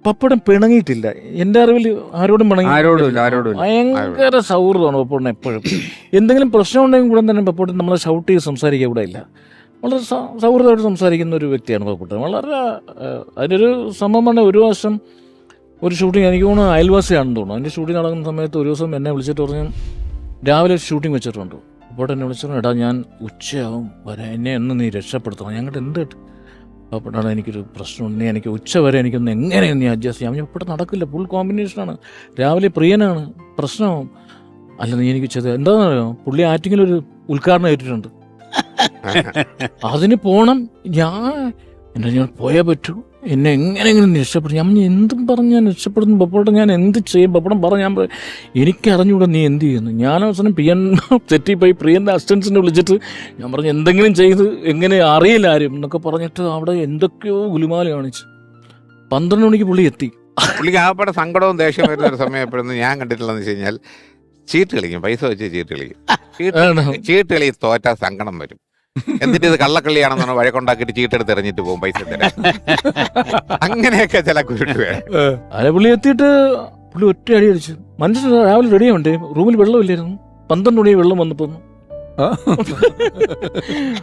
പപ്പടം പിണങ്ങിയിട്ടില്ല എൻ്റെ അറിവിൽ, ആരോടും ആരോടുമില്ല. ഭയങ്കര സൗഹൃദമാണ് പപ്പടം എപ്പോഴും. എന്തെങ്കിലും പ്രശ്നം ഉണ്ടെങ്കിൽ കൂടെ തന്നെ പപ്പടം നമ്മളെ ഷൗട്ട് ചെയ്ത് സംസാരിക്കുക ഇവിടെ ഇല്ല. വളരെ സൗഹൃദമായിട്ട് സംസാരിക്കുന്ന ഒരു വ്യക്തിയാണ് പപ്പടം. വളരെ അതിനൊരു സംഭവമാണ്. ഒരു വർഷം ഒരു ഷൂട്ടിങ്, എനിക്ക് തോന്നുന്നു അയൽവാസിയാണെന്ന് തോന്നുന്നു, അതിൻ്റെ ഷൂട്ടിങ് നടക്കുന്ന സമയത്ത് ഒരു ദിവസം എന്നെ വിളിച്ചിട്ട് പറഞ്ഞു, രാവിലെ ഷൂട്ടിങ് വെച്ചിട്ടുണ്ട്. അപ്പോൾ എന്നെ വിളിച്ചു, എടാ ഞാൻ ഉച്ചയാവും വരാൻ, എന്നെ ഒന്ന് നീ രക്ഷപ്പെടുത്തണം. ഞങ്ങളുടെ എന്ത് അപ്പോഴാണ്, എനിക്കൊരു പ്രശ്നമുണ്ട്, എനിക്ക് ഉച്ച വരെ എനിക്കൊന്ന് എങ്ങനെയൊന്ന് നീ അഡ്ജസ്റ്റ് ചെയ്യാം. ഇപ്പോൾ നടക്കില്ല, ഫുൾ കോമ്പിനേഷനാണ്, രാവിലെ പ്രിയനാണ്, പ്രശ്നമാവും. അല്ല നീ എനിക്ക് ചെയ്ത് എന്താണെന്നറിയോ, പുള്ളി ആറ്റിങ്ങിലൊരു ഉദ്ഘാടനം ഏറ്റിട്ടുണ്ട്, അതിന് പോകണം. ഞാൻ പോയേ പറ്റൂ, എന്നെ എങ്ങനെയെങ്കിലും രക്ഷപ്പെടും. ഞാൻ എന്തും പറഞ്ഞ് ഞാൻ രക്ഷപ്പെടുന്നു പപ്പടം, ഞാൻ എന്ത് ചെയ്യും പപ്പടം പറഞ്ഞ് ഞാൻ എനിക്കറിഞ്ഞൂടെ നീ എന്ത് ചെയ്യുന്നു. ഞാൻ അവസാനം പ്രിയൻ തെറ്റിപ്പോയി പ്രിയൻ്റെ അസിസ്റ്റൻസിനെ വിളിച്ചിട്ട് ഞാൻ പറഞ്ഞു എന്തെങ്കിലും ചെയ്ത്, എങ്ങനെ അറിയില്ല ആരും എന്നൊക്കെ പറഞ്ഞിട്ട് അവിടെ എന്തൊക്കെയോ ഗുലുമാല കാണിച്ച് 12 മണിക്ക് പുള്ളി എത്തി. പുള്ളിക്ക് ആകപ്പാടെ സങ്കടവും ദേഷ്യം വരുന്ന ഒരു സമയം എപ്പോഴൊന്നും ഞാൻ കണ്ടിട്ടില്ലെന്ന് വെച്ച് കഴിഞ്ഞാൽ, ചീട്ട് കളിക്കും, പൈസ വെച്ച് ചീട്ട് കളിക്കും. ചീട്ട് കളി തോറ്റാ സങ്കടം വരും. എന്നിട്ട് ഇത് കള്ളക്കളിയാണെന്നാണ് വഴക്കുണ്ടാക്കിയിട്ട് ചീട്ടെടുത്ത് എറിഞ്ഞിട്ട് പോകും പൈസ തരാൻ. അങ്ങനെയൊക്കെ ചില കുരുട്ട്. അതെ, പുള്ളി എത്തിയിട്ട് പുള്ളി ഒറ്റ അടി അടിച്ചു. മനുഷ്യൻ രാവിലെ റെഡിയാവണ്ടേ, റൂമിൽ വെള്ളമില്ലായിരുന്നു, 12 മണി വെള്ളം വന്നപ്പോ